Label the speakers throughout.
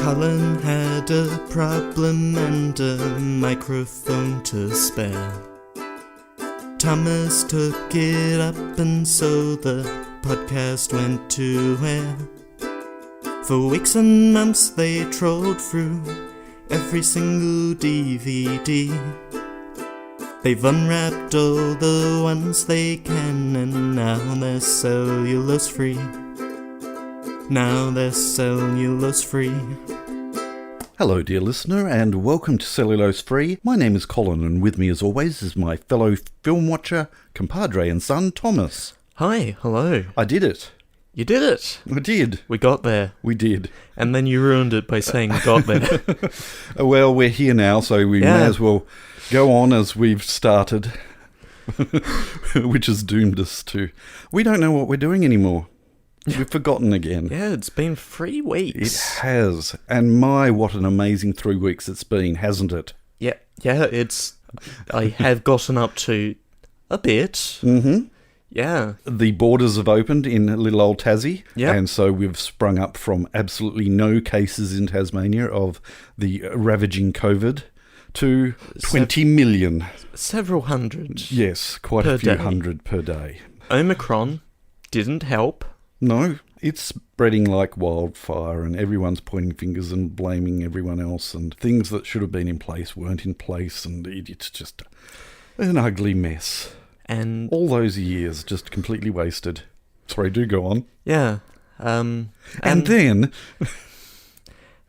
Speaker 1: Colin had a problem and a microphone to spare. Thomas took it up and so the podcast went to air. For weeks and months they trolled through every single DVD. They've unwrapped all the ones they can and now they're cellulose free. Now they're cellulose free.
Speaker 2: Hello dear listener and welcome to Cellulose Free. My name is Colin and with me as always is my fellow film watcher, compadre and son Thomas.
Speaker 1: Hi, hello.
Speaker 2: I did it.
Speaker 1: You did it.
Speaker 2: I did.
Speaker 1: We got there.
Speaker 2: We did.
Speaker 1: And then you ruined it by saying got there.
Speaker 2: Well, we're here now so we may as well go on as we've started. Which has doomed us to... We don't know what we're doing anymore. We've forgotten again.
Speaker 1: Yeah, it's been 3 weeks.
Speaker 2: It has. And my, what an amazing 3 weeks it's been, hasn't it?
Speaker 1: Yeah, it's... I have gotten up to a bit.
Speaker 2: Mm-hmm.
Speaker 1: Yeah.
Speaker 2: The borders have opened in little old Tassie.
Speaker 1: Yep.
Speaker 2: And so we've sprung up from absolutely no cases in Tasmania of the ravaging COVID to 20 million.
Speaker 1: Several hundred.
Speaker 2: Yes, quite a few hundred per day.
Speaker 1: Omicron didn't help.
Speaker 2: No, it's spreading like wildfire and everyone's pointing fingers and blaming everyone else and things that should have been in place weren't in place and it's just an ugly mess.
Speaker 1: And
Speaker 2: all those years just completely wasted. Sorry, do go on.
Speaker 1: Yeah.
Speaker 2: And then...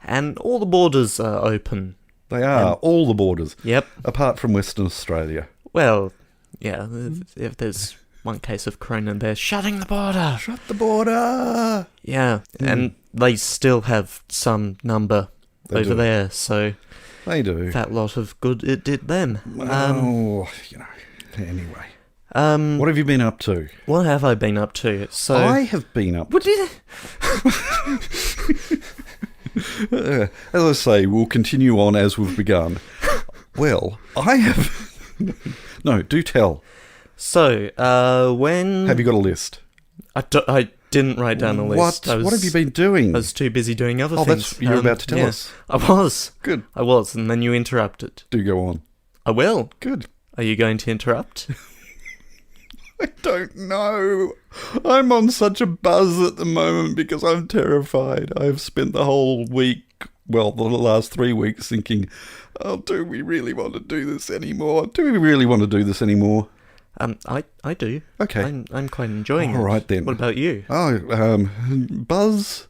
Speaker 1: and all the borders are open.
Speaker 2: They are, all the borders.
Speaker 1: Yep.
Speaker 2: Apart from Western Australia.
Speaker 1: Well, yeah, if there's one case of corona, they're shutting the border.
Speaker 2: Shut the border!
Speaker 1: Yeah, and they still have some number over there, so...
Speaker 2: They do.
Speaker 1: That lot of good it did them.
Speaker 2: Anyway. What have you been up to?
Speaker 1: What have I been up to? So
Speaker 2: I have been up to... As I say, we'll continue on as we've begun. Well, I have... No, do tell.
Speaker 1: So, when...
Speaker 2: Have you got a list?
Speaker 1: I didn't write down a list.
Speaker 2: What have you been doing?
Speaker 1: I was too busy doing other things.
Speaker 2: You're about to tell us.
Speaker 1: I was.
Speaker 2: Good.
Speaker 1: I was, and then you interrupted.
Speaker 2: Do go on.
Speaker 1: I will.
Speaker 2: Good.
Speaker 1: Are you going to interrupt?
Speaker 2: I don't know. I'm on such a buzz at the moment because I'm terrified. I've spent the whole week, well, the last 3 weeks thinking, oh, do we really want to do this anymore?
Speaker 1: I do.
Speaker 2: Okay.
Speaker 1: I'm quite enjoying it.
Speaker 2: All right, then.
Speaker 1: What about you?
Speaker 2: Oh, buzz.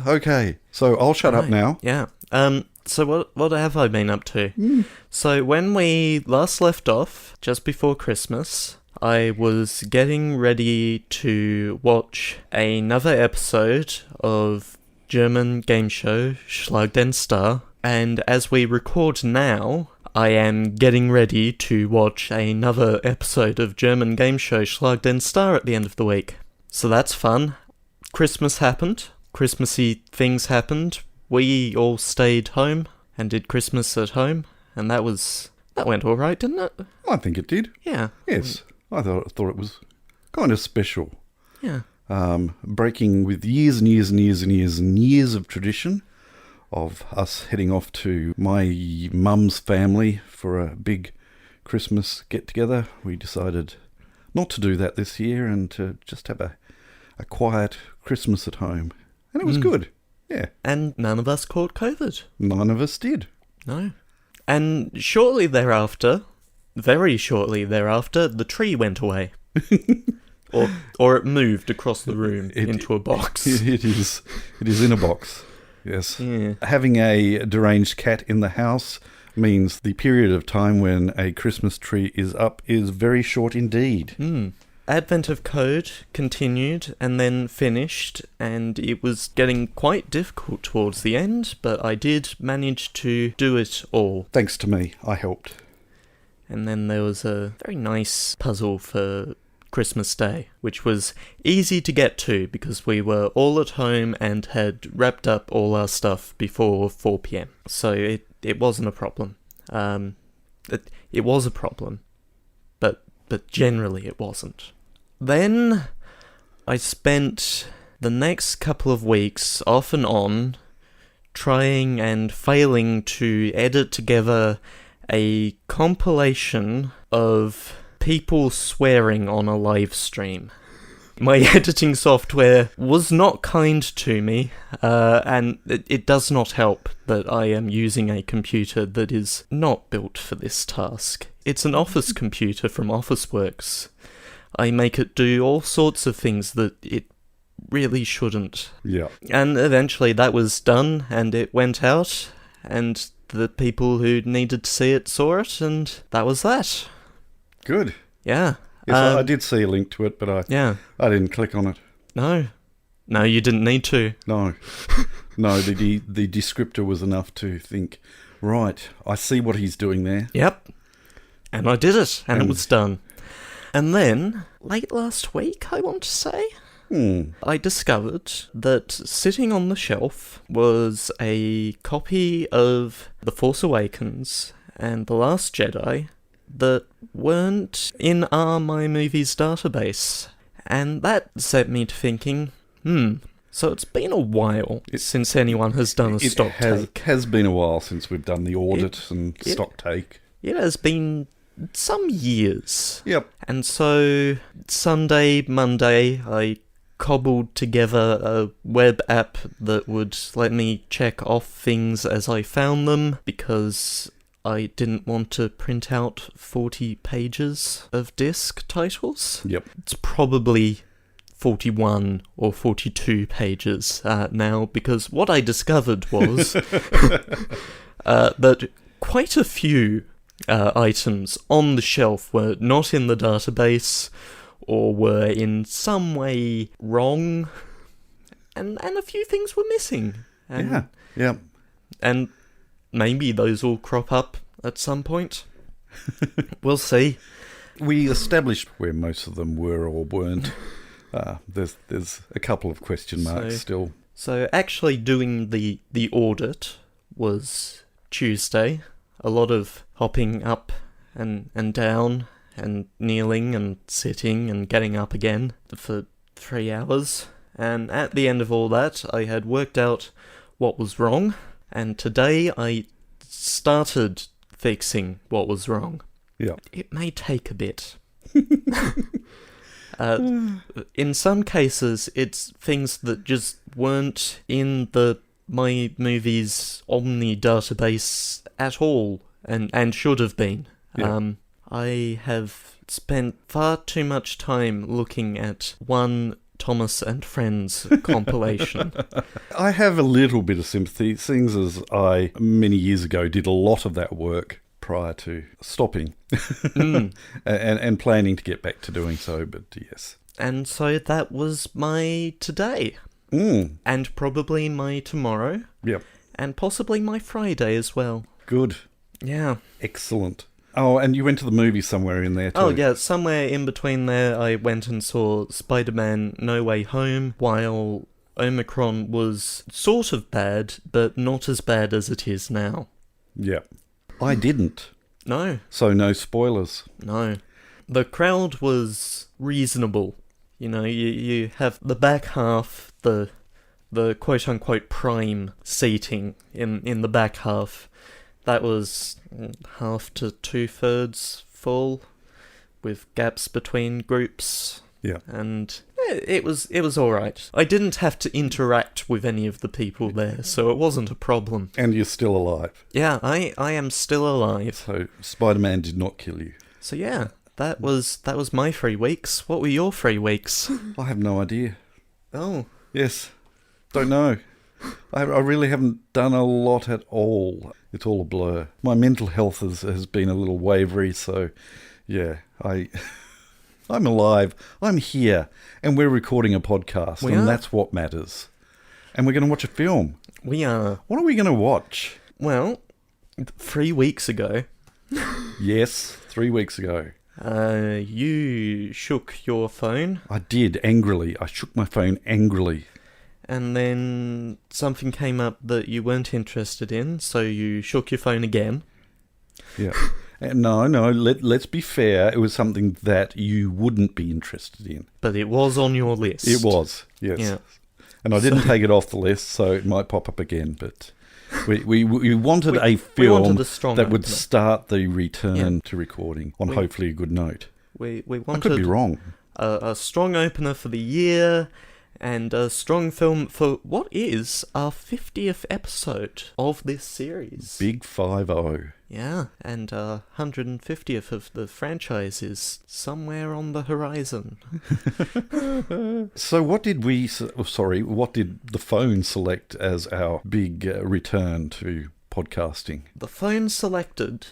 Speaker 2: Okay. So I'll shut up now.
Speaker 1: Yeah. So what have I been up to? So when we last left off, just before Christmas, I was getting ready to watch another episode of German game show Schlag den Star, and as we record now, I am getting ready to watch another episode of German game show Schlag den Star at the end of the week. So that's fun. Christmas happened. Christmassy things happened. We all stayed home and did Christmas at home, and that went all right, didn't it?
Speaker 2: I think it did.
Speaker 1: Yeah.
Speaker 2: Yes. I thought it was kind of special.
Speaker 1: Yeah.
Speaker 2: Breaking with years and years and years and years and years of tradition of us heading off to my mum's family for a big Christmas get-together. We decided not to do that this year and to just have a quiet Christmas at home. And it was good. Yeah.
Speaker 1: And none of us caught COVID.
Speaker 2: None of us did.
Speaker 1: No. And shortly thereafter, very shortly thereafter, the tree went away. or it moved across the room into a box.
Speaker 2: It is in a box. Yes.
Speaker 1: Yeah.
Speaker 2: Having a deranged cat in the house means the period of time when a Christmas tree is up is very short indeed.
Speaker 1: Advent of Code continued and then finished, and it was getting quite difficult towards the end, but I did manage to do it all.
Speaker 2: Thanks to me, I helped.
Speaker 1: And then there was a very nice puzzle for Christmas Day, which was easy to get to because we were all at home and had wrapped up all our stuff before 4 p.m. So it wasn't a problem. It was a problem, but generally it wasn't. Then I spent the next couple of weeks off and on trying and failing to edit together a compilation of people swearing on a live stream. My editing software was not kind to me, and it does not help that I am using a computer that is not built for this task. It's an office computer from Officeworks. I make it do all sorts of things that it really shouldn't.
Speaker 2: Yeah.
Speaker 1: And eventually that was done, and it went out, and the people who needed to see it saw it, and that was that.
Speaker 2: Good.
Speaker 1: Yeah.
Speaker 2: Yes, I did see a link to it, but I didn't click on it.
Speaker 1: No, you didn't need to.
Speaker 2: No, the descriptor was enough to think, right, I see what he's doing there.
Speaker 1: Yep. And I did it, and it was done. And then, late last week, I want to say, I discovered that sitting on the shelf was a copy of The Force Awakens and The Last Jedi that weren't in our My Movies database. And that set me to thinking, so it's been a while since anyone has done a stock take.
Speaker 2: It has been a while since we've done the audit and stock take.
Speaker 1: It has been some years.
Speaker 2: Yep.
Speaker 1: And so Sunday, Monday, I cobbled together a web app that would let me check off things as I found them, because I didn't want to print out 40 pages of disc titles.
Speaker 2: Yep.
Speaker 1: It's probably 41 or 42 pages now, because what I discovered was that quite a few items on the shelf were not in the database or were in some way wrong, and a few things were missing. And,
Speaker 2: yeah.
Speaker 1: And maybe those will crop up at some point. We'll see.
Speaker 2: We established where most of them were or weren't. There's a couple of question marks still.
Speaker 1: So actually doing the audit was Tuesday. A lot of hopping up and down and kneeling and sitting and getting up again for 3 hours. And at the end of all that, I had worked out what was wrong. And today I started fixing what was wrong.
Speaker 2: Yeah.
Speaker 1: It may take a bit. In some cases, it's things that just weren't in the My Movies Omni database at all, and should have been.
Speaker 2: Yeah.
Speaker 1: I have spent far too much time looking at one Thomas and Friends compilation.
Speaker 2: I have a little bit of sympathy, seeing as I, many years ago, did a lot of that work prior to stopping and planning to get back to doing so, but yes.
Speaker 1: And so that was my today. And probably my tomorrow.
Speaker 2: Yep.
Speaker 1: And possibly my Friday as well.
Speaker 2: Good.
Speaker 1: Yeah.
Speaker 2: Excellent. Oh, and you went to the movie somewhere in there too.
Speaker 1: Oh, yeah, somewhere in between there I went and saw Spider-Man No Way Home, while Omicron was sort of bad, but not as bad as it is now.
Speaker 2: Yeah. I didn't.
Speaker 1: No.
Speaker 2: So no spoilers.
Speaker 1: No. The crowd was reasonable. You know, you have the back half, the quote-unquote prime seating in the back half. That was half to 2/3 full, with gaps between groups.
Speaker 2: Yeah.
Speaker 1: And it was all right. I didn't have to interact with any of the people there, so it wasn't a problem.
Speaker 2: And you're still alive.
Speaker 1: Yeah, I am still alive.
Speaker 2: So Spider-Man did not kill you.
Speaker 1: So yeah, that was my 3 weeks. What were your 3 weeks?
Speaker 2: I have no idea.
Speaker 1: Oh.
Speaker 2: Yes. Don't know. I really haven't done a lot at all. It's all a blur. My mental health has been a little wavery, so yeah, I'm alive. I'm here, and we're recording a podcast, and that's what matters. And we're going to watch a film.
Speaker 1: We are.
Speaker 2: What are we going to watch?
Speaker 1: Well, 3 weeks ago.
Speaker 2: Yes, 3 weeks ago.
Speaker 1: You shook your phone.
Speaker 2: I did, angrily. I shook my phone angrily.
Speaker 1: And then something came up that you weren't interested in, so you shook your phone again.
Speaker 2: Yeah. No, let's be fair. It was something that you wouldn't be interested in.
Speaker 1: But it was on your list.
Speaker 2: It was, yes.
Speaker 1: Yeah.
Speaker 2: And I didn't take it off the list, so it might pop up again. But we wanted a film
Speaker 1: wanted a strong
Speaker 2: that would
Speaker 1: opener.
Speaker 2: start the return to recording on hopefully a good note.
Speaker 1: We
Speaker 2: I
Speaker 1: wanted
Speaker 2: could be wrong.
Speaker 1: a strong opener for the year, and a strong film for what is our 50th episode of this series.
Speaker 2: Big 5-0.
Speaker 1: Yeah, and 150th of the franchise is somewhere on the horizon.
Speaker 2: So what did what did the phone select as our big return to podcasting?
Speaker 1: The phone selected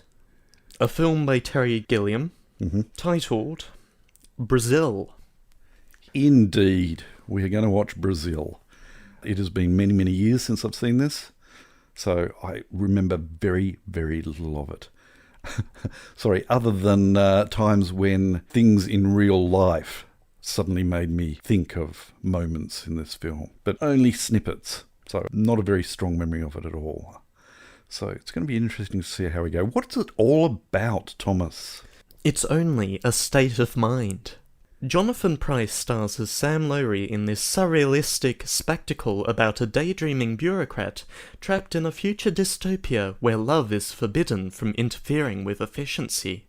Speaker 1: a film by Terry Gilliam titled Brazil.
Speaker 2: Indeed, we are going to watch Brazil. It has been many, many years since I've seen this, so I remember very, very little of it. Sorry, other than times when things in real life suddenly made me think of moments in this film, but only snippets, so not a very strong memory of it at all. So it's going to be interesting to see how we go. What's it all about, Thomas?
Speaker 1: It's only a state of mind. Jonathan Pryce stars as Sam Lowry in this surrealistic spectacle about a daydreaming bureaucrat trapped in a future dystopia where love is forbidden from interfering with efficiency.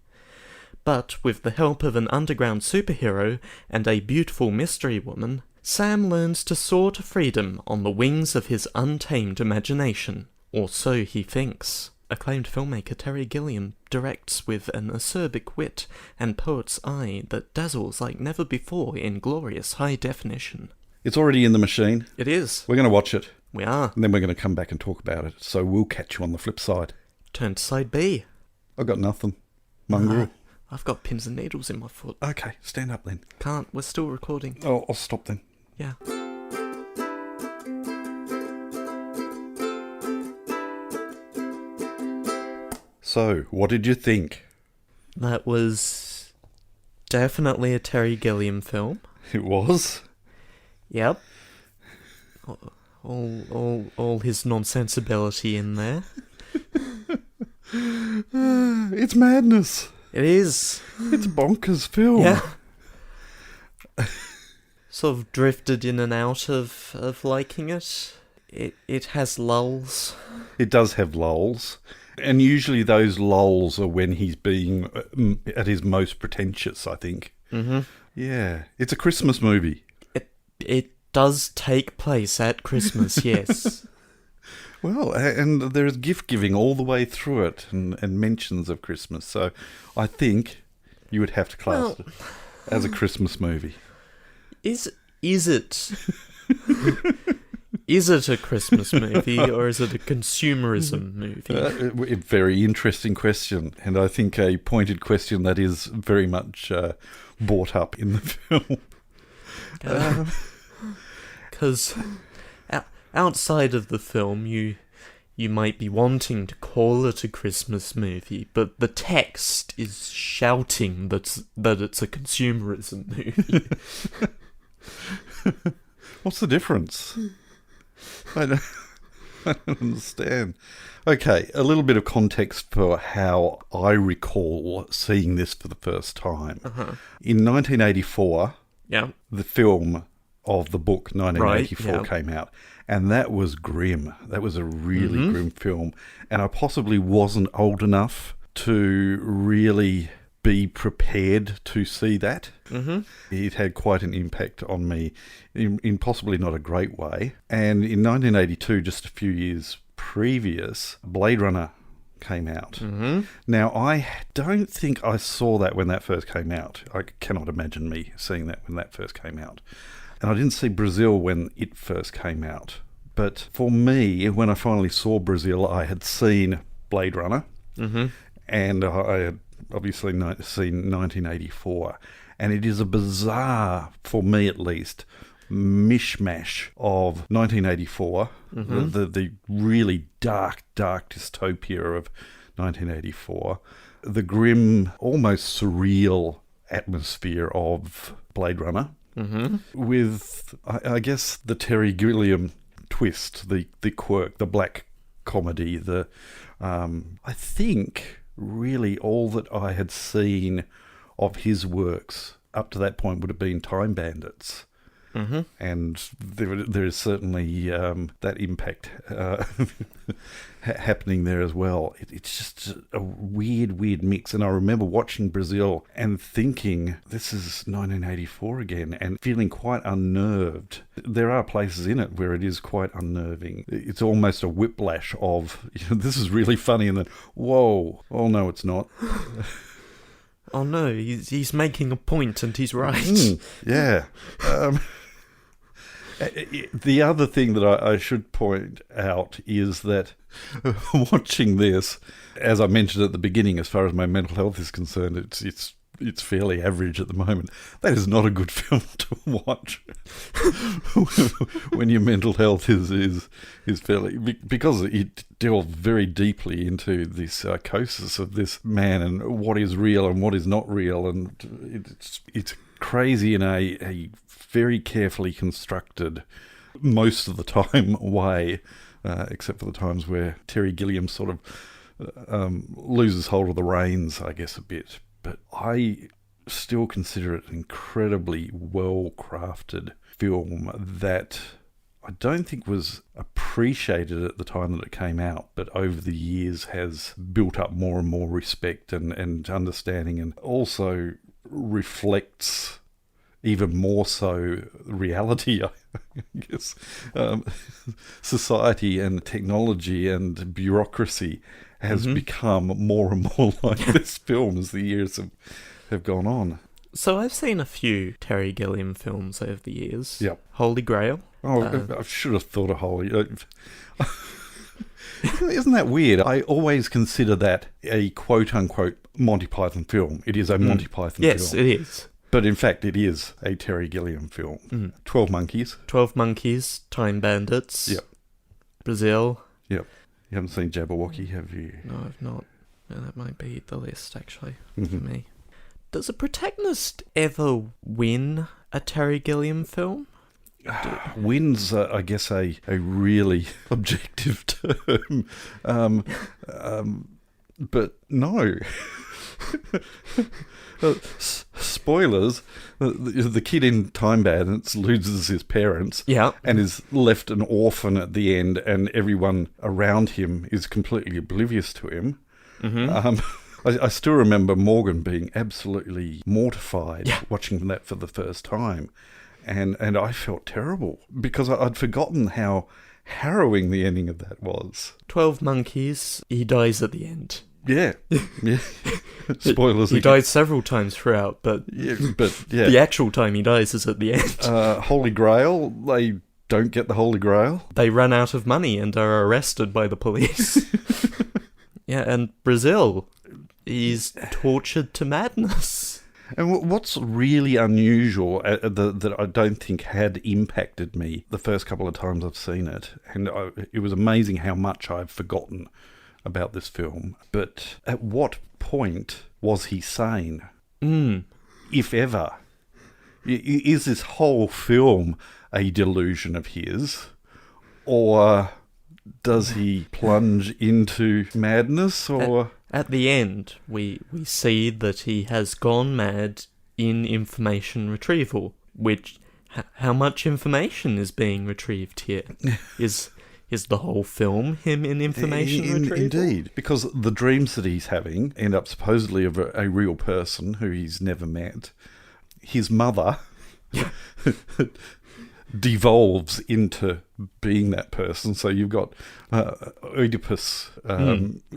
Speaker 1: But with the help of an underground superhero and a beautiful mystery woman, Sam learns to soar to freedom on the wings of his untamed imagination, or so he thinks. Acclaimed filmmaker Terry Gilliam directs with an acerbic wit and poet's eye that dazzles like never before in glorious high definition.
Speaker 2: It's already in the machine.
Speaker 1: It is.
Speaker 2: We're going to watch it.
Speaker 1: We are.
Speaker 2: And then we're going to come back and talk about it. So we'll catch you on the flip side.
Speaker 1: Turn to side B.
Speaker 2: I've got nothing. Mongrel.
Speaker 1: I've got pins and needles in my foot.
Speaker 2: Okay, stand up then.
Speaker 1: Can't. We're still recording.
Speaker 2: Oh, I'll stop then.
Speaker 1: Yeah.
Speaker 2: So, what did you think?
Speaker 1: That was definitely a Terry Gilliam film.
Speaker 2: It was?
Speaker 1: Yep. All his nonsensibility in there.
Speaker 2: It's madness.
Speaker 1: It is.
Speaker 2: It's a bonkers film.
Speaker 1: Yeah. Sort of drifted in and out of liking it. It has lulls.
Speaker 2: It does have lulls. And usually those lulls are when he's being at his most pretentious, I think.
Speaker 1: Mm-hmm.
Speaker 2: Yeah. It's a Christmas movie.
Speaker 1: It does take place at Christmas, yes.
Speaker 2: Well, and there's gift giving all the way through it and mentions of Christmas. So I think you would have to class it as a Christmas movie.
Speaker 1: Is it? Is it a Christmas movie or is it a consumerism movie?
Speaker 2: A very interesting question, and I think a pointed question that is very much brought up in the film.
Speaker 1: Because outside of the film, you might be wanting to call it a Christmas movie, but the text is shouting that it's a consumerism movie.
Speaker 2: What's the difference? I don't understand. Okay, a little bit of context for how I recall seeing this for the first time.
Speaker 1: Uh-huh.
Speaker 2: In 1984, the film of the book 1984 came out, and that was grim. That was a really grim film, and I possibly wasn't old enough to really be prepared to see that. Mm-hmm. It had quite an impact on me in possibly not a great way. And in 1982, just a few years previous, Blade Runner came out. Mm-hmm. Now, I don't think I saw that when that first came out. I cannot imagine me seeing that when that first came out. And I didn't see Brazil when it first came out. But for me, when I finally saw Brazil, I had seen Blade Runner, and I had obviously seen 1984, and it is a bizarre, for me at least, mishmash of 1984, the really dark dystopia of 1984, the grim, almost surreal atmosphere of Blade Runner, with, I guess, the Terry Gilliam twist, the quirk, the black comedy, I think really all that I had seen of his works up to that point would have been Time Bandits.
Speaker 1: Mm-hmm.
Speaker 2: And there is certainly that impact happening there as well. It's just a weird mix. And I remember watching Brazil and thinking, this is 1984 again, and feeling quite unnerved. There are places in it where it is quite unnerving. It's almost a whiplash of, this is really funny, and then, whoa, oh no, it's not.
Speaker 1: Oh no, he's making a point and he's right.
Speaker 2: Yeah. The other thing that I should point out is that watching this, as I mentioned at the beginning, as far as my mental health is concerned, it's fairly average at the moment. That is not a good film to watch when your mental health is fairly, because it delves very deeply into the psychosis of this man and what is real and what is not real, and it's crazy in a very carefully constructed, most of the time, way, except for the times where Terry Gilliam sort of loses hold of the reins, I guess, a bit. But I still consider it an incredibly well-crafted film that I don't think was appreciated at the time that it came out, but over the years has built up more and more respect and understanding, and also reflects even more so reality, I guess. Society and technology and bureaucracy has become more and more like this film as the years have gone on.
Speaker 1: So I've seen a few Terry Gilliam films over the years.
Speaker 2: Yep.
Speaker 1: Holy Grail.
Speaker 2: Oh, I should have thought of Holy... Isn't that weird? I always consider that a quote-unquote Monty Python film. It is a Monty Python film.
Speaker 1: Yes, it is.
Speaker 2: But in fact, it is a Terry Gilliam film. 12 Monkeys.
Speaker 1: 12 Monkeys, Time Bandits.
Speaker 2: Yep.
Speaker 1: Brazil.
Speaker 2: Yep. You haven't seen Jabberwocky, have you?
Speaker 1: No, I've not. No, that might be the list, actually, for me. Does a protagonist ever win a Terry Gilliam film?
Speaker 2: Win's, I guess, a really objective term. But no. Spoilers, the kid in Time Bandits loses his parents and is left an orphan at the end, and everyone around him is completely oblivious to him. I still remember Morgan being absolutely mortified watching that for the first time, and I felt terrible because I'd forgotten how harrowing the ending of that was.
Speaker 1: 12 Monkeys, he dies at the end.
Speaker 2: Yeah. Spoilers.
Speaker 1: He dies several times throughout, but the actual time he dies is at the end.
Speaker 2: Holy Grail, they don't get the Holy Grail.
Speaker 1: They run out of money and are arrested by the police. Yeah, and Brazil, he's tortured to madness.
Speaker 2: And what's really unusual that I don't think had impacted me the first couple of times I've seen it, and it was amazing how much I've forgotten about this film, but at what point was he sane? If ever. Is this whole film a delusion of his, or does he plunge into madness? Or
Speaker 1: at the end, we see that he has gone mad in information retrieval, which, how much information is being retrieved here? Is the whole film him in information retrieval?
Speaker 2: Indeed, because the dreams that he's having end up supposedly of a real person who he's never met. His mother devolves into being that person, so you've got Oedipus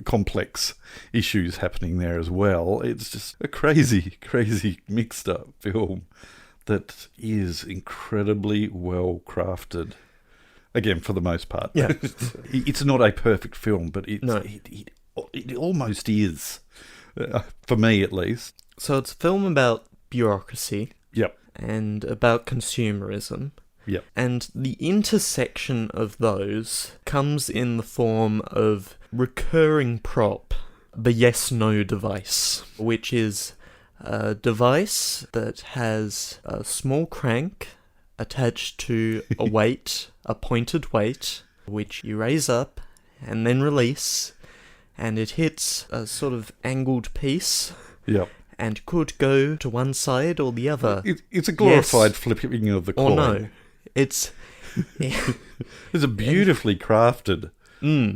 Speaker 2: complex issues happening there as well. It's just a crazy mixed up film that is incredibly well crafted. Again, for the most part.
Speaker 1: Yeah.
Speaker 2: It's not a perfect film, but it almost is, for me at least.
Speaker 1: So it's a film about bureaucracy.
Speaker 2: Yep.
Speaker 1: And about consumerism.
Speaker 2: Yep.
Speaker 1: And the intersection of those comes in the form of recurring prop, the yes-no device, which is a device that has a small crank attached to a weight, a pointed weight, which you raise up and then release, and it hits a sort of angled piece.
Speaker 2: Yep.
Speaker 1: and could go to one side or the other.
Speaker 2: It's a glorified
Speaker 1: Yes.
Speaker 2: flipping of the
Speaker 1: Or
Speaker 2: coin.
Speaker 1: no. It's...
Speaker 2: It's a beautifully crafted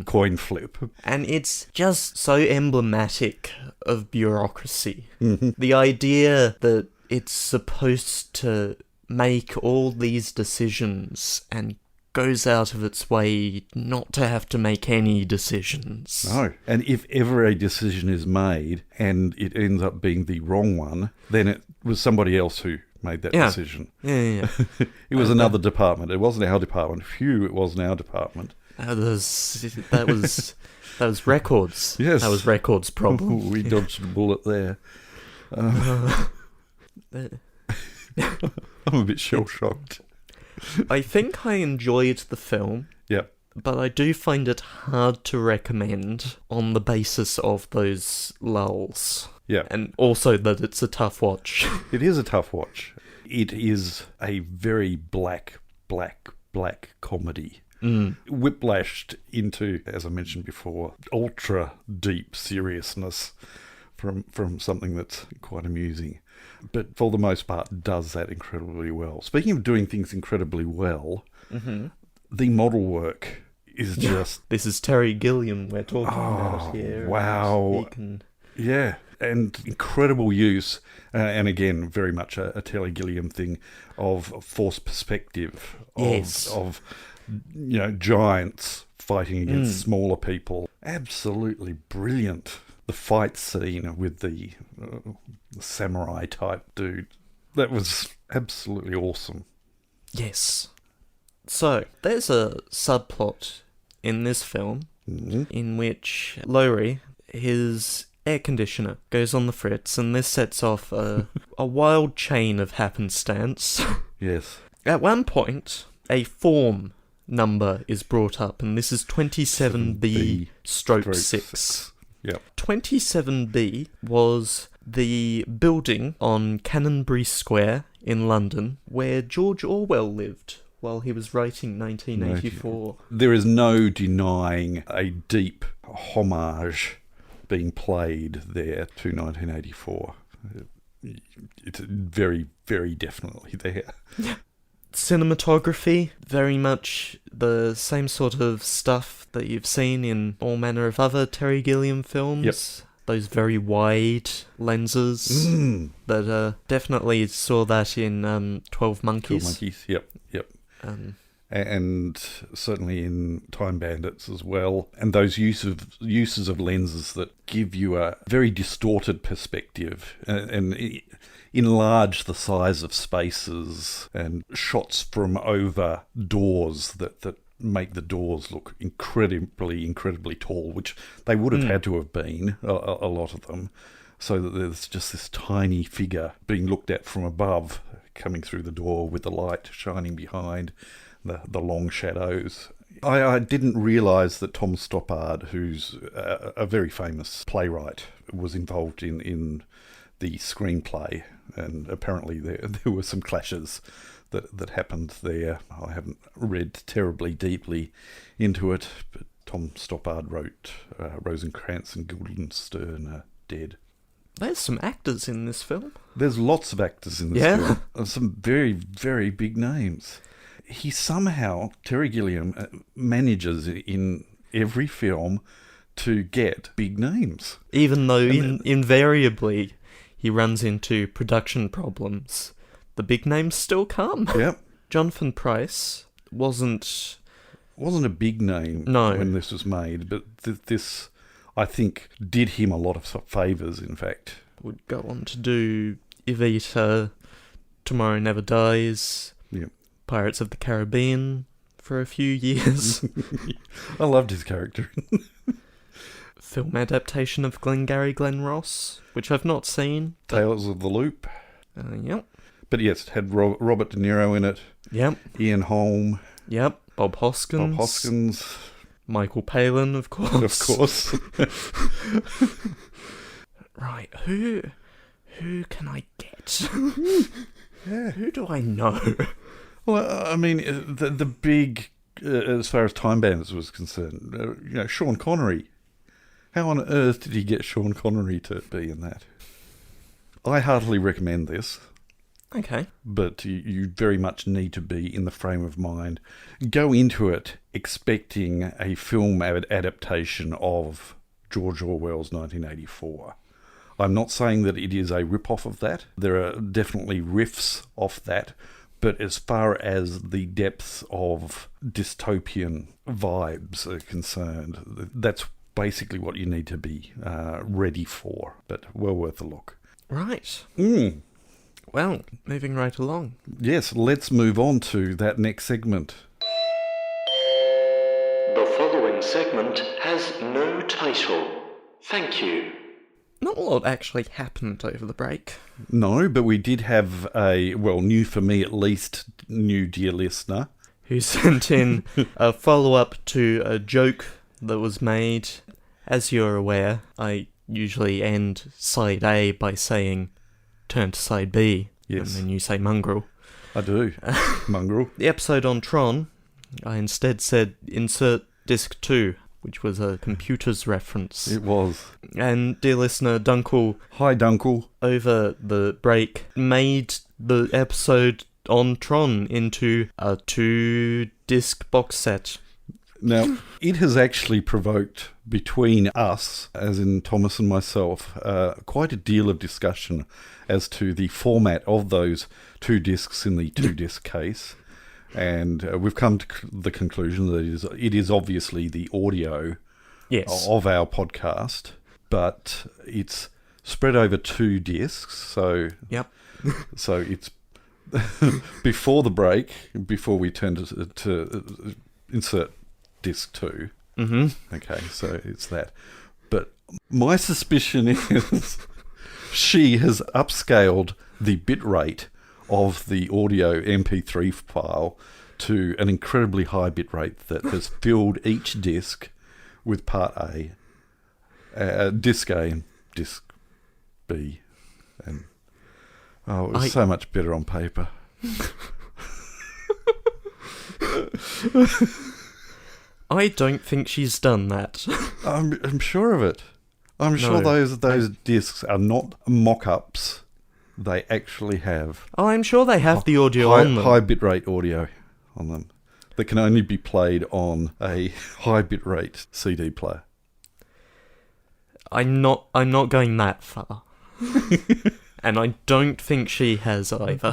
Speaker 2: coin flip.
Speaker 1: And it's just so emblematic of bureaucracy.
Speaker 2: Mm-hmm.
Speaker 1: The idea that it's supposed to make all these decisions and goes out of its way not to have to make any decisions.
Speaker 2: No. And if ever a decision is made and it ends up being the wrong one, then it was somebody else who made that decision.
Speaker 1: Yeah.
Speaker 2: It was another department. It wasn't our department. Phew, it wasn't our department.
Speaker 1: That was records.
Speaker 2: Yes.
Speaker 1: That was records problem.
Speaker 2: We dodged a bullet there. I'm a bit shell-shocked.
Speaker 1: I think I enjoyed the film,
Speaker 2: Yep.
Speaker 1: but I do find it hard to recommend on the basis of those lulls.
Speaker 2: Yeah.
Speaker 1: And also that it's a tough watch.
Speaker 2: It is a tough watch. It is a very black comedy. Whiplashed into, as I mentioned before, ultra deep seriousness from something that's quite amusing. But for the most part, does that incredibly well. Speaking of doing things incredibly well, the model work is just...
Speaker 1: This is Terry Gilliam we're talking about here.
Speaker 2: Wow. Yeah, and incredible use, and again, very much a Terry Gilliam thing, of forced perspective, of giants fighting against smaller people. Absolutely brilliant. The fight scene with the samurai type dude, that was absolutely awesome.
Speaker 1: Yes. So, there's a subplot in this film in which Lowry, his air conditioner, goes on the fritz, and this sets off a wild chain of happenstance.
Speaker 2: Yes.
Speaker 1: At one point, a form number is brought up, and this is 27B stroke 6.
Speaker 2: Yep.
Speaker 1: 27B was the building on Canonbury Square in London where George Orwell lived while he was writing 1984.
Speaker 2: There is no denying a deep homage being played there to 1984. It's very, very definitely there.
Speaker 1: Cinematography, very much the same sort of stuff that you've seen in all manner of other Terry Gilliam films.
Speaker 2: Yep.
Speaker 1: Those very wide lenses that definitely saw that in 12 Monkeys.
Speaker 2: 12 Monkeys, yep. And certainly in Time Bandits as well. And those uses of lenses that give you a very distorted perspective and enlarge the size of spaces, and shots from over doors that make the doors look incredibly tall, which they would have had to have been, a lot of them, so that there's just this tiny figure being looked at from above, coming through the door with the light shining behind, the long shadows. I didn't realise that Tom Stoppard, who's a very famous playwright, was involved in the screenplay, and apparently there were some clashes that happened there. I haven't read terribly deeply into it, but Tom Stoppard wrote Rosencrantz and Guildenstern are Dead.
Speaker 1: There's some actors in this film.
Speaker 2: There's lots of actors in this film. Some very, very big names. He somehow, Terry Gilliam, manages in every film to get big names.
Speaker 1: Even though invariably he runs into production problems, the big names still come.
Speaker 2: Yep.
Speaker 1: Jonathan Pryce wasn't
Speaker 2: a big name when this was made, but this, I think, did him a lot of favours, in fact.
Speaker 1: Would go on to do Evita, Tomorrow Never Dies,
Speaker 2: Yep.
Speaker 1: Pirates of the Caribbean for a few years.
Speaker 2: I loved his character.
Speaker 1: Film adaptation of Glengarry Glen Ross, which I've not seen.
Speaker 2: Tales of the Loop.
Speaker 1: Yep.
Speaker 2: But yes, it had Robert De Niro in it.
Speaker 1: Yep.
Speaker 2: Ian Holm.
Speaker 1: Yep. Bob Hoskins. Michael Palin, of course.
Speaker 2: Of course.
Speaker 1: Right, who can I get?
Speaker 2: Yeah.
Speaker 1: Who do I know?
Speaker 2: Well, I mean, the big, as far as Time Bandits was concerned, Sean Connery. How on earth did he get Sean Connery to be in that? I heartily recommend this.
Speaker 1: Okay.
Speaker 2: But you very much need to be in the frame of mind. Go into it expecting a film adaptation of George Orwell's 1984. I'm not saying that it is a rip-off of that. There are definitely riffs off that. But as far as the depths of dystopian vibes are concerned, that's basically what you need to be ready for. But well worth a look.
Speaker 1: Right.
Speaker 2: Mm.
Speaker 1: Well, moving right along.
Speaker 2: Yes, let's move on to that next segment.
Speaker 3: The following segment has no title. Thank you.
Speaker 1: Not a lot actually happened over the break.
Speaker 2: No, but we did have a, well, new for me at least, new dear listener.
Speaker 1: Who sent in a follow-up to a joke that was made. As you're aware, I usually end side A by saying, turn to side B.
Speaker 2: Yes.
Speaker 1: And then you say mongrel.
Speaker 2: I do. Mongrel.
Speaker 1: The episode on Tron, I instead said insert disc 2, which was a computer's reference.
Speaker 2: It was.
Speaker 1: And dear listener, Dunkel,
Speaker 2: Hi, Dunkel.
Speaker 1: over the break, made the episode on Tron into a 2-disc box set.
Speaker 2: Now, it has actually provoked between us, as in Thomas and myself, quite a deal of discussion as to the format of those 2 discs in the 2-disc case. And we've come to the conclusion that it is obviously the audio of our podcast, but it's spread over 2 discs. So, so it's before the break, before we turn to insert disc 2.
Speaker 1: Mm-hmm.
Speaker 2: Okay, so it's that. But my suspicion is she has upscaled the bit rate of the audio MP3 file to an incredibly high bit rate that has filled each disc with part A, disc A and disc B. And it was so much better on paper.
Speaker 1: I don't think she's done that.
Speaker 2: I'm sure of it. I'm sure those discs are not mock-ups. They actually have.
Speaker 1: Oh, I'm sure they have the audio on them.
Speaker 2: High bitrate audio on them that can only be played on a high bitrate CD player.
Speaker 1: I'm not going that far. And I don't think she has either.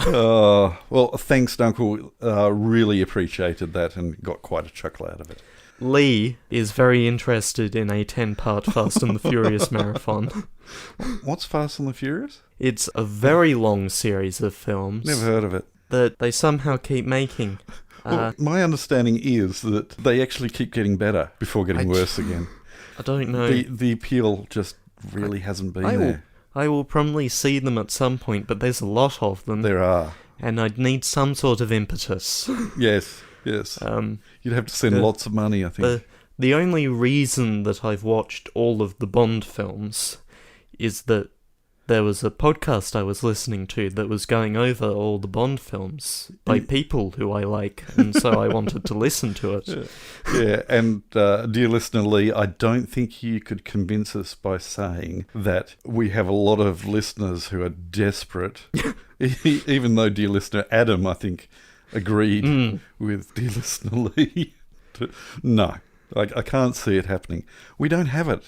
Speaker 2: Well, thanks, Dunkel. Really appreciated that and got quite a chuckle out of it.
Speaker 1: Lee is very interested in a 10-part Fast and the Furious marathon.
Speaker 2: What's Fast and the Furious?
Speaker 1: It's a very long series of films.
Speaker 2: Never heard of it.
Speaker 1: That they somehow keep making.
Speaker 2: Well, my understanding is that they actually keep getting better before getting worse again.
Speaker 1: I don't know.
Speaker 2: The appeal just really hasn't been there.
Speaker 1: I will probably see them at some point, but there's a lot of them.
Speaker 2: There are.
Speaker 1: And I'd need some sort of impetus.
Speaker 2: Yes. You'd have to send lots of money, I think.
Speaker 1: The only reason that I've watched all of the Bond films is that there was a podcast I was listening to that was going over all the Bond films by people who I like, and so I wanted to listen to it.
Speaker 2: Yeah, and dear listener Lee, I don't think you could convince us by saying that we have a lot of listeners who are desperate, even though dear listener Adam, I think, agreed with dear listener Lee. No, I can't see it happening. We don't have it.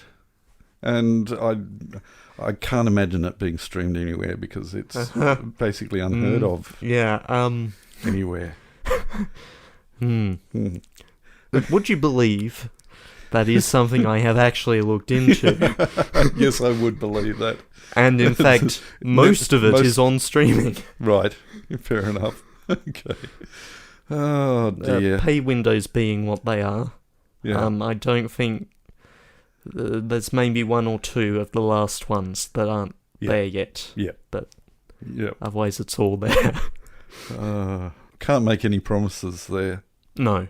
Speaker 2: And I can't imagine it being streamed anywhere because it's basically unheard of.
Speaker 1: Yeah.
Speaker 2: Anywhere.
Speaker 1: But would you believe that is something I have actually looked into?
Speaker 2: Yes, I would believe that.
Speaker 1: And in fact, most of it is on streaming.
Speaker 2: Right. Fair enough. Okay. Oh, dear.
Speaker 1: Pay windows being what they are.
Speaker 2: Yeah.
Speaker 1: I don't think... there's maybe 1 or 2 of the last ones that aren't there yet.
Speaker 2: Yeah.
Speaker 1: But otherwise it's all there.
Speaker 2: Can't make any promises there.
Speaker 1: No.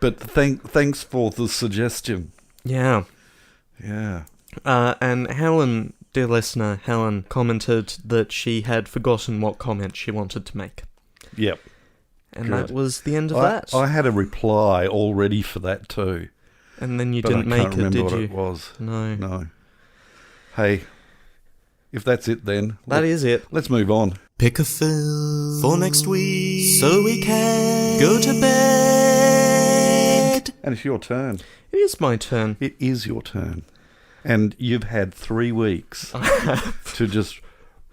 Speaker 2: But thanks for the suggestion.
Speaker 1: Yeah.
Speaker 2: Yeah.
Speaker 1: And Helen, dear listener, Helen commented that she had forgotten what comment she wanted to make.
Speaker 2: Yep.
Speaker 1: And that was the end of that.
Speaker 2: I had a reply all ready for that too.
Speaker 1: And then you didn't make it, did you?
Speaker 2: I can't remember what it was.
Speaker 1: No.
Speaker 2: Hey, if that's it then...
Speaker 1: That is it.
Speaker 2: Let's move on.
Speaker 4: Pick a film for next week so we can go to bed.
Speaker 2: And it's your turn.
Speaker 1: It is my turn.
Speaker 2: It is your turn. And you've had 3 weeks to just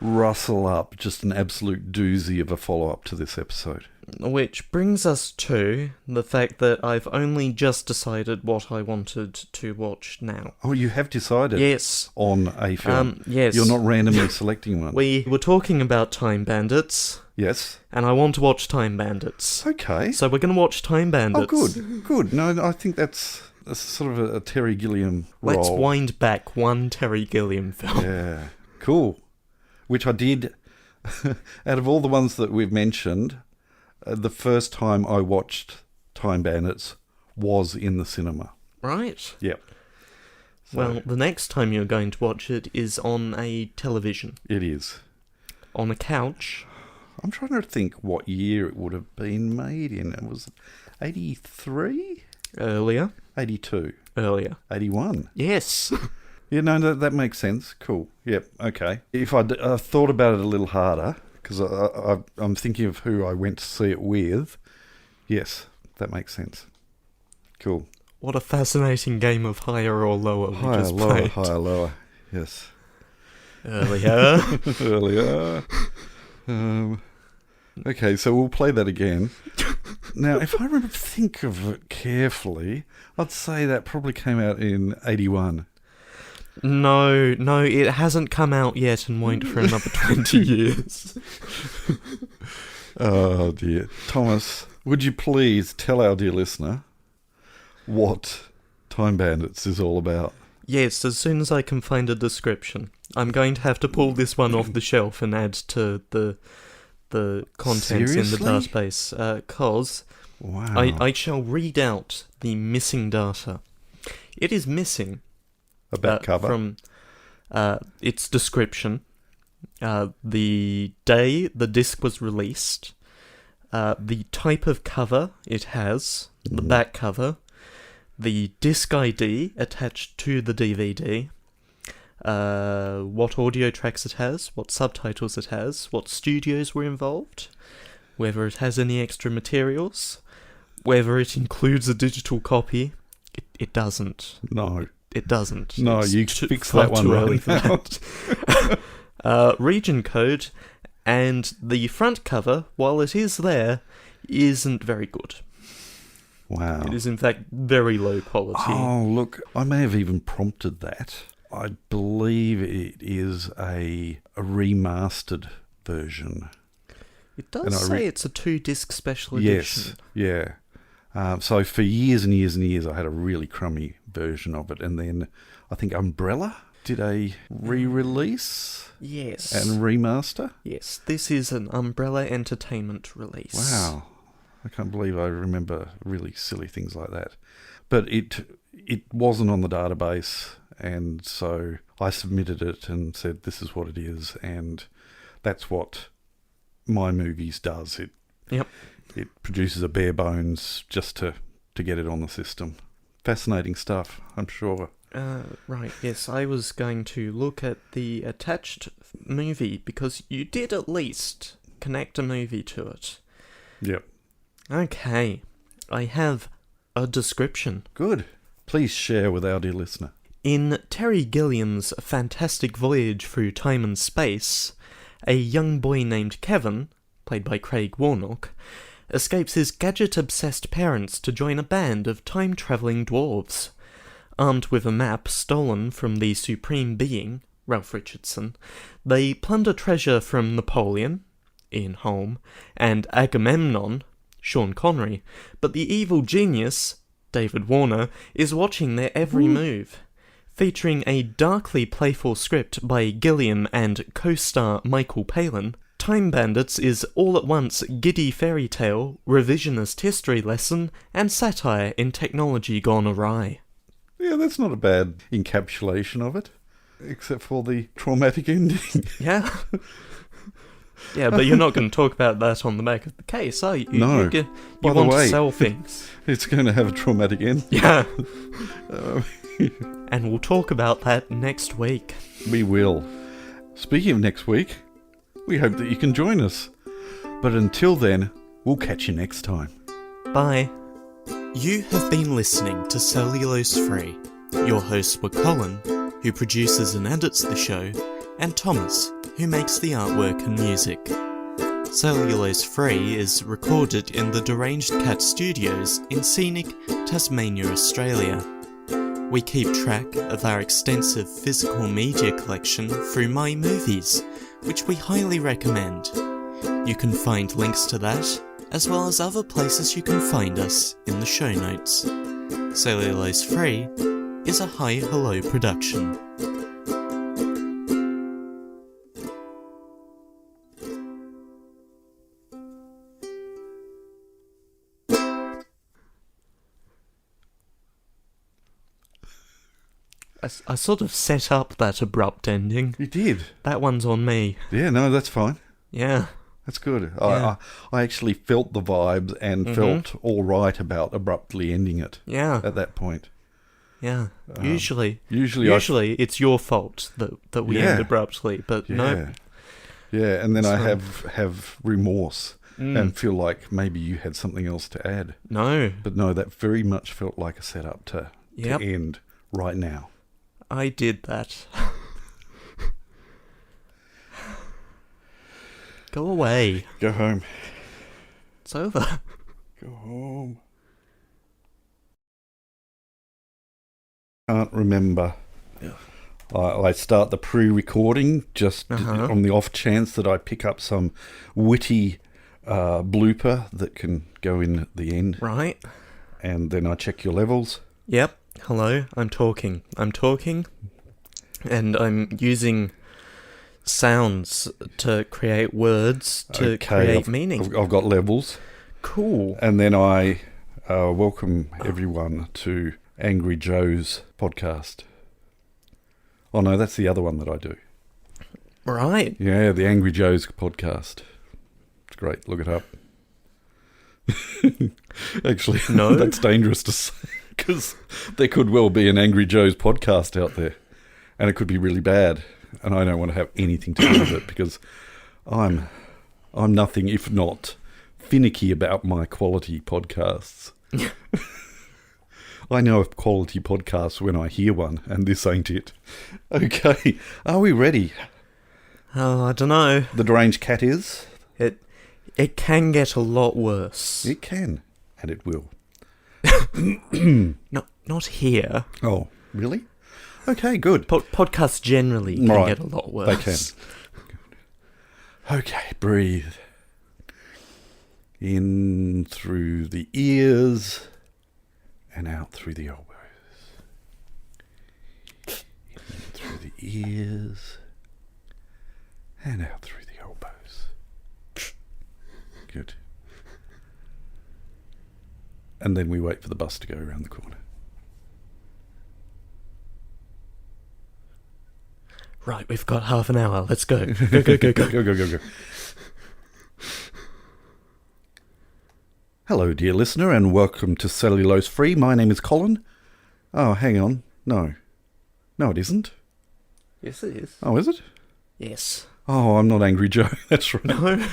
Speaker 2: rustle up just an absolute doozy of a follow-up to this episode.
Speaker 1: Which brings us to the fact that I've only just decided what I wanted to watch now.
Speaker 2: Oh, you have decided?
Speaker 1: Yes.
Speaker 2: On a film?
Speaker 1: Yes.
Speaker 2: You're not randomly selecting one?
Speaker 1: We were talking about Time Bandits.
Speaker 2: Yes.
Speaker 1: And I want to watch Time Bandits.
Speaker 2: Okay.
Speaker 1: So we're going to watch Time Bandits.
Speaker 2: Oh, good. No, I think that's sort of a Terry Gilliam role.
Speaker 1: Let's wind back one Terry Gilliam film.
Speaker 2: Yeah. Cool. Which I did, out of all the ones that we've mentioned... the first time I watched Time Bandits was in the cinema.
Speaker 1: Right.
Speaker 2: Yep. So
Speaker 1: well, the next time you're going to watch it is on a television.
Speaker 2: it is.
Speaker 1: On a couch.
Speaker 2: I'm trying to think what year it would have been made in. It was 83?
Speaker 1: Earlier.
Speaker 2: 82?
Speaker 1: Earlier.
Speaker 2: 81?
Speaker 1: Yes.
Speaker 2: Yeah, no, that makes sense. Cool. Yep, okay. If I thought about it a little harder... because I'm thinking of who I went to see it with. Yes, that makes sense. Cool.
Speaker 1: What a fascinating game of higher or lower we
Speaker 2: Higher,
Speaker 1: just
Speaker 2: lower,
Speaker 1: played.
Speaker 2: higher, lower. Yes.
Speaker 1: Earlier.
Speaker 2: Earlier. Okay, so we'll play that again. Now, if I think of it carefully, I'd say that probably came out in 81.
Speaker 1: No, it hasn't come out yet and won't for another 20 years.
Speaker 2: Oh, dear. Thomas, would you please tell our dear listener what Time Bandits is all about?
Speaker 1: Yes, as soon as I can find a description. I'm going to have to pull this one off the shelf and add to the contents
Speaker 2: Seriously?
Speaker 1: in the database, because
Speaker 2: Wow.
Speaker 1: I shall read out the missing data. It is missing...
Speaker 2: A back cover.
Speaker 1: From its description, the day the disc was released, the type of cover it has, the back cover, the disc ID attached to the DVD, what audio tracks it has, what subtitles it has, what studios were involved, whether it has any extra materials, whether it includes a digital copy. It doesn't.
Speaker 2: No.
Speaker 1: It doesn't.
Speaker 2: No,
Speaker 1: It's
Speaker 2: you fix that one right
Speaker 1: now. Region code, and the front cover, while it is there, isn't very good.
Speaker 2: Wow.
Speaker 1: It is, in fact, very low quality.
Speaker 2: Oh, look, I may have even prompted that. I believe it is a remastered version.
Speaker 1: It does say it's a 2-disc special edition.
Speaker 2: Yes, yeah. So for years and years and years, I had a really crummy version of it, and then I think Umbrella did a re-release.
Speaker 1: Yes.
Speaker 2: And remaster.
Speaker 1: Yes, this is an Umbrella Entertainment release.
Speaker 2: Wow, I can't believe I remember really silly things like that. But it wasn't on the database, and so I submitted it and said this is what it is, and that's what My Movies does. It produces a bare bones just to get it on the system. Fascinating stuff, I'm sure.
Speaker 1: Right, yes, I was going to look at the attached movie, because you did at least connect a movie to it.
Speaker 2: Yep.
Speaker 1: Okay, I have a description.
Speaker 2: Good. Please share with our dear listener.
Speaker 1: In Terry Gilliam's fantastic voyage through time and space, a young boy named Kevin, played by Craig Warnock, escapes his gadget-obsessed parents to join a band of time-travelling dwarves. Armed with a map stolen from the Supreme Being, Ralph Richardson, they plunder treasure from Napoleon, Ian Holm, and Agamemnon, Sean Connery, but the evil genius, David Warner, is watching their every move. Featuring a darkly playful script by Gilliam and co-star Michael Palin, Time Bandits is all at once giddy fairy tale, revisionist history lesson, and satire in technology gone awry.
Speaker 2: Yeah, that's not a bad encapsulation of it, except for the traumatic ending.
Speaker 1: Yeah. Yeah, but you're not going to talk about that on the back of the case, are you?
Speaker 2: No.
Speaker 1: You
Speaker 2: By the
Speaker 1: want
Speaker 2: way,
Speaker 1: to sell things.
Speaker 2: It's going to have a traumatic end.
Speaker 1: Yeah. And we'll talk about that next week.
Speaker 2: We will. Speaking of next week, we hope that you can join us. But until then, we'll catch you next time.
Speaker 1: Bye.
Speaker 4: You have been listening to Cellulose Free. Your hosts were Colin, who produces and edits the show, and Thomas, who makes the artwork and music. Cellulose Free is recorded in the Deranged Cat Studios in scenic Tasmania, Australia. We keep track of our extensive physical media collection through My Movies, which we highly recommend. You can find links to that, as well as other places you can find us in the show notes. Cellulose Free is a Hi Hello production.
Speaker 1: I sort of set up that abrupt ending.
Speaker 2: You did?
Speaker 1: That one's on me.
Speaker 2: Yeah, no, that's fine.
Speaker 1: Yeah.
Speaker 2: That's good.
Speaker 1: Yeah.
Speaker 2: I actually felt the vibes and felt all right about abruptly ending it
Speaker 1: Yeah.
Speaker 2: at that point.
Speaker 1: Yeah. Usually it's your fault that we end abruptly, but no.
Speaker 2: Yeah, and then
Speaker 1: So-
Speaker 2: I have remorse and feel like maybe you had something else to add.
Speaker 1: No.
Speaker 2: But no, that very much felt like a setup to end right now.
Speaker 1: I did that. Go away.
Speaker 2: Go home.
Speaker 1: It's over.
Speaker 2: Go home. Can't remember. I start the pre-recording just on the off chance that I pick up some witty blooper that can go in at the end.
Speaker 1: Right.
Speaker 2: And then I check your levels.
Speaker 1: Yep. Hello. I'm talking. And I'm using sounds to create words to create meaning.
Speaker 2: I've got levels.
Speaker 1: Cool.
Speaker 2: And then I welcome everyone to Angry Joe's podcast. Oh no, that's the other one that I do.
Speaker 1: Right.
Speaker 2: Yeah, the Angry Joe's podcast. It's great. Look it up. Actually,
Speaker 1: No.
Speaker 2: That's dangerous to say because there could well be an Angry Joe's podcast out there, and it could be really bad. And I don't want to have anything to do with it because I'm nothing if not finicky about my quality podcasts. I know of quality podcasts when I hear one, and this ain't it. Okay, are we ready?
Speaker 1: Oh, I don't know.
Speaker 2: The Deranged Cat is?
Speaker 1: It can get a lot worse.
Speaker 2: It can, and it will.
Speaker 1: Not here.
Speaker 2: Oh, really? Okay, good.
Speaker 1: Podcasts generally can get a lot worse.
Speaker 2: They can. Okay, breathe. In through the ears and out through the elbows. In through the ears and out through the elbows. Good. And then we wait for the bus to go around the corner.
Speaker 1: Right, we've got half an hour. Let's go. Go, go, go, go.
Speaker 2: Go. Hello, dear listener, and welcome to Cellulose Free. My name is Colin. Oh, hang on. No, it isn't.
Speaker 1: Yes, it is.
Speaker 2: Oh, is it?
Speaker 1: Yes.
Speaker 2: Oh, I'm not Angry Joe. That's right.
Speaker 1: No.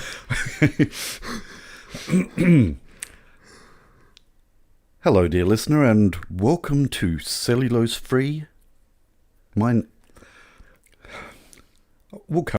Speaker 2: Hello, dear listener, and welcome to Cellulose Free. We'll come